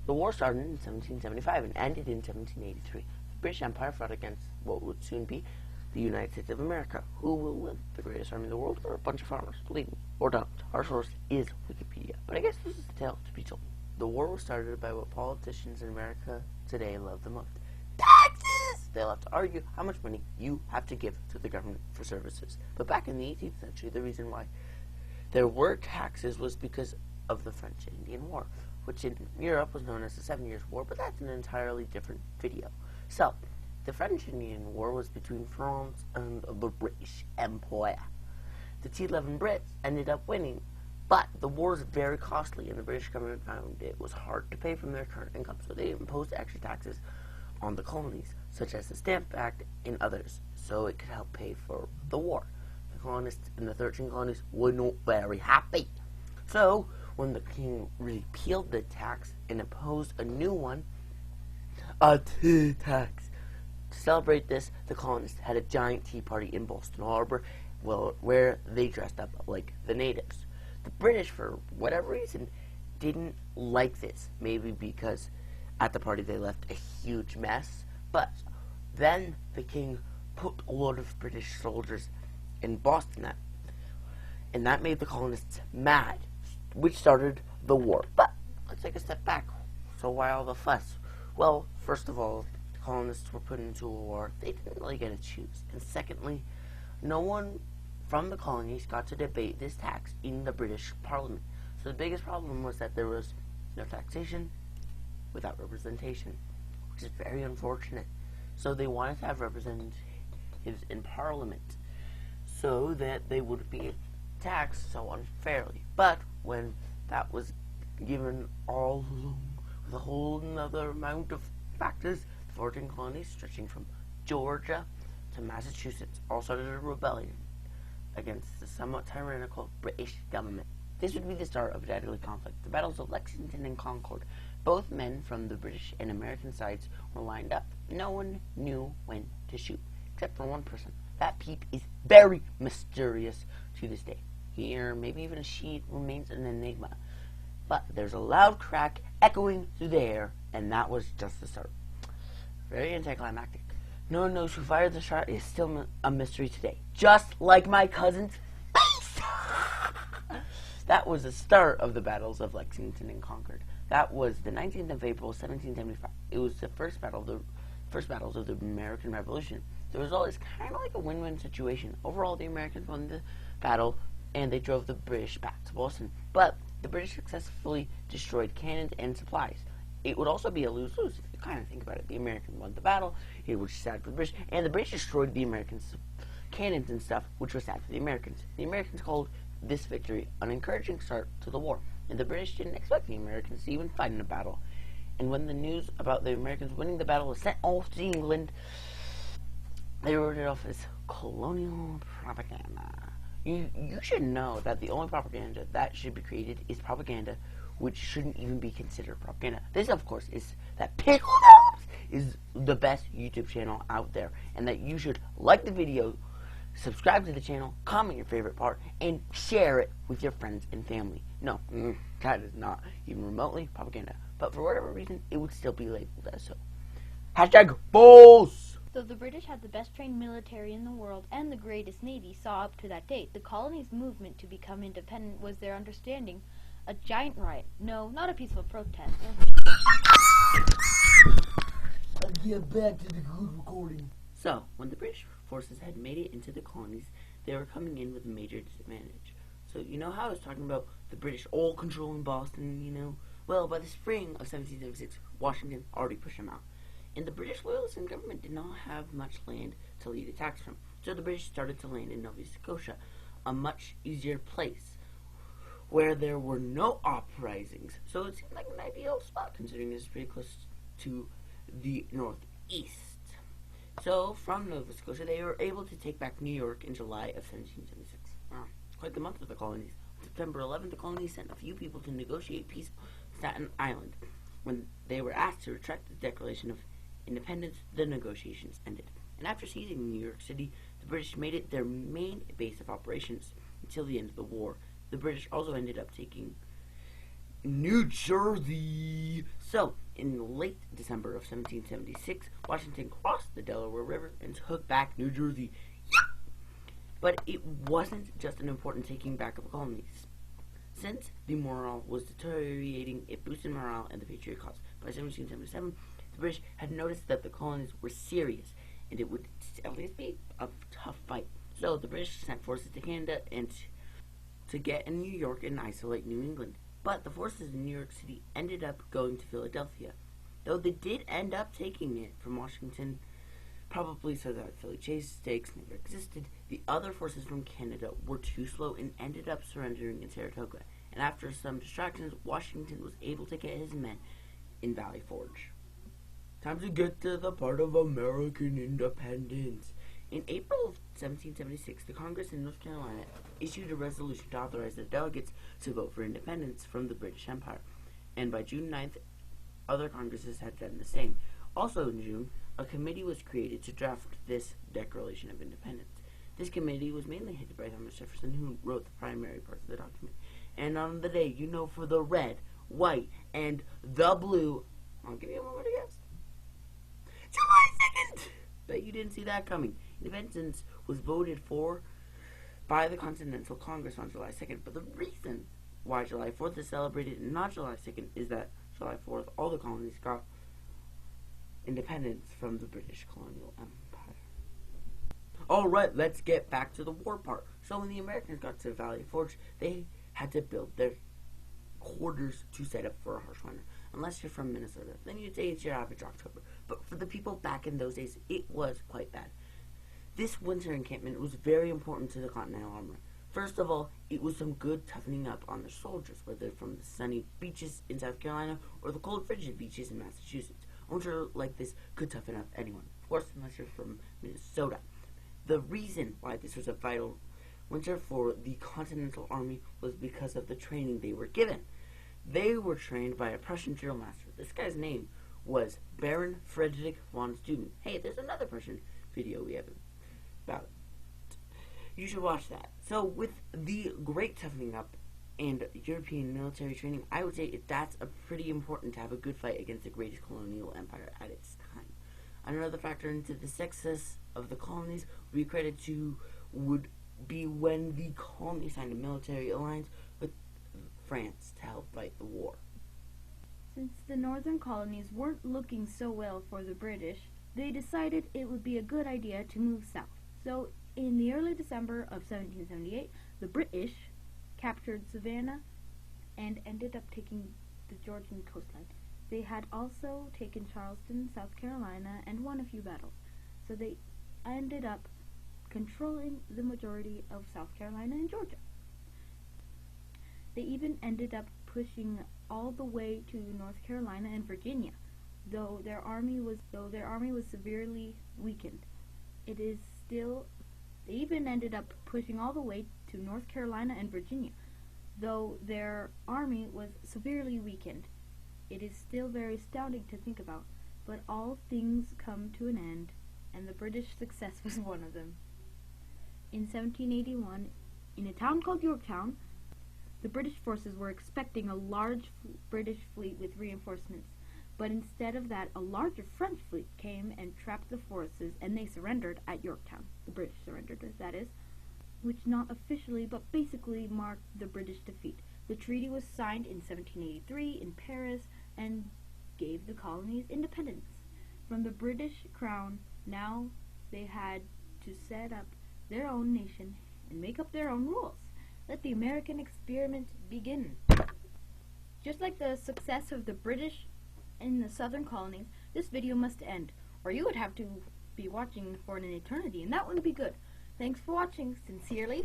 The war started in 1775 and ended in 1783. The British Empire fought against what would soon be the United States of America. Who will win? The greatest army in the world or a bunch of farmers? Believe me, or don't. Our source is Wikipedia. But I guess this is the tale to be told. The war was started by what politicians in America today love the most. Taxes! They love to argue how much money you have to give to the government for services. But back in the 18th century, the reason why there were taxes was because of the French and Indian War, which in Europe was known as the 7 Years' War, but that's an entirely different video. So, the French and Indian War was between France and the British Empire. The T11 Brits ended up winning, but the war was very costly, and the British government found it was hard to pay from their current income, so they imposed extra taxes on the colonies, such as the Stamp Act and others, so it could help pay for the war. The colonists in the 13 colonies were not very happy. So, when the king repealed the tax and imposed a new one, a tea tax. To celebrate this, the colonists had a giant tea party in Boston Harbor, where they dressed up like the natives. The British, for whatever reason, didn't like this. Maybe because at the party they left a huge mess. But then the king put a lot of British soldiers in Boston, and that made the colonists mad, which started the war. But let's take a step back. So why all the fuss? Well, first of all, the colonists were put into a war. They didn't really get to choose. And secondly, no one from the colonies got to debate this tax in the British Parliament. So the biggest problem was that there was no taxation without representation, which is very unfortunate. So they wanted to have representatives in Parliament so that they would be taxed so unfairly. But when that was given all along with a whole other amount of factors, the 14 colonies stretching from Georgia to Massachusetts all started a rebellion against the somewhat tyrannical British government. This would be the start of a deadly conflict. The battles of Lexington and Concord. Both men from the British and American sides were lined up. No one knew when to shoot, except for one person. That peep is very mysterious to this day. He, or maybe even she, remains an enigma. But there's a loud crack echoing through the air, and that was just the start. Very anticlimactic. No one knows who fired the shot. Is still a mystery today. Just like my cousin's face! That was the start of the battles of Lexington and Concord. That was the 19th of April, 1775. It was the first battles of the American Revolution. The result is kind of like a win-win situation. Overall, the Americans won the battle, and they drove the British back to Boston. But the British successfully destroyed cannons and supplies. It would also be a lose-lose if you kind of think about it. The Americans won the battle, which was sad for the British, and the British destroyed the Americans' cannons and stuff, which was sad for the Americans. The Americans called this victory an encouraging start to the war, and the British didn't expect the Americans to even fight in a battle. And when the news about the Americans winning the battle was sent off to England, they wrote it off as colonial propaganda. You should know that the only propaganda that should be created is propaganda which shouldn't even be considered propaganda. This, of course, is that Pickle Drops is the best YouTube channel out there, and that you should like the video, subscribe to the channel, comment your favorite part, and share it with your friends and family. No, that is not even remotely propaganda. But for whatever reason, it would still be labeled as so. Hashtag BOLLS! Though the British had the best trained military in the world and the greatest navy saw up to that date, the colonies' movement to become independent was their understanding a giant riot. No, not a peaceful protest. Let's get back to the good recording. So, when the British forces had made it into the colonies, they were coming in with a major disadvantage. So, you know how I was talking about the British all controlling Boston, you know? Well, by the spring of 1776, Washington already pushed them out. And the British loyalists and government did not have much land to lead attacks from. So the British started to land in Nova Scotia, a much easier place, where there were no uprisings. So it seemed like an ideal spot, considering it's pretty close to the northeast. So from Nova Scotia, they were able to take back New York in July of 1776. Wow, quite the month for the colonies. On September 11th, the colonies sent a few people to negotiate peace with Staten Island. When they were asked to retract the Declaration of Independence, the negotiations ended. And after seizing New York City, the British made it their main base of operations until the end of the war. The British also ended up taking New Jersey. So, in late December of 1776, Washington crossed the Delaware River and took back New Jersey. But it wasn't just an important taking back of colonies. Since the morale was deteriorating, it boosted morale and the Patriot cause. By 1777, the British had noticed that the colonies were serious, and it would at least be a tough fight. So the British sent forces to Canada and to get in New York and isolate New England. But the forces in New York City ended up going to Philadelphia. Though they did end up taking it from Washington, probably so that Philly cheesesteaks never existed, the other forces from Canada were too slow and ended up surrendering in Saratoga. And after some distractions, Washington was able to get his men in Valley Forge. Time to get to the part of American independence. In April of 1776, the Congress in North Carolina issued a resolution to authorize the delegates to vote for independence from the British Empire. And by June 9th, other Congresses had done the same. Also in June, a committee was created to draft this Declaration of Independence. This committee was mainly headed by Thomas Jefferson, who wrote the primary parts of the document. And on the day, for the red, white, and the blue, I'll give you a moment to guess. July 2nd! Bet you didn't see that coming. Independence was voted for by the Continental Congress on July 2nd, but the reason why July 4th is celebrated and not July 2nd is that July 4th, all the colonies got independence from the British colonial empire. Alright, let's get back to the war part. So when the Americans got to Valley Forge, they had to build their quarters to set up for a harsh winter. Unless you're from Minnesota, then you'd say it's your average October. But for the people back in those days, it was quite bad. This winter encampment was very important to the Continental Army. First of all, it was some good toughening up on their soldiers, whether from the sunny beaches in South Carolina or the cold, frigid beaches in Massachusetts. A winter like this could toughen up anyone, of course, unless you're from Minnesota. The reason why this was a vital winter for the Continental Army was because of the training they were given. They were trained by a Prussian drill master. This guy's name was Baron Frederick von Steuben. Hey, there's another Prussian video we have about it. You should watch that. So with the great toughening up and European military training, I would say that's pretty important to have a good fight against the greatest colonial empire at its time. Another factor into the success of the colonies would be when the colonies signed a military alliance with France to help fight the war. Since the northern colonies weren't looking so well for the British, they decided it would be a good idea to move south. So in the early December of 1778, the British captured Savannah and ended up taking the Georgian coastline. They had also taken Charleston, South Carolina, and won a few battles. So they ended up controlling the majority of South Carolina and Georgia. They even ended up pushing all the way to North Carolina and Virginia, though their army was severely weakened. They even ended up pushing all the way to North Carolina and Virginia, though their army was severely weakened. It is still very astounding to think about, but all things come to an end, and the British success was one of them. In 1781, in a town called Yorktown, the British forces were expecting a large British fleet with reinforcements, but instead of that, a larger French fleet came and trapped the forces, and they surrendered at Yorktown. The British surrendered, that is, which not officially but basically marked the British defeat. The treaty was signed in 1783 in Paris and gave the colonies independence from the British crown. Now they had to set up their own nation and make up their own rules. Let the American experiment begin. Just like the success of the British in the southern colonies, this video must end, or you would have to be watching for an eternity, and that wouldn't be good. Thanks for watching. Sincerely,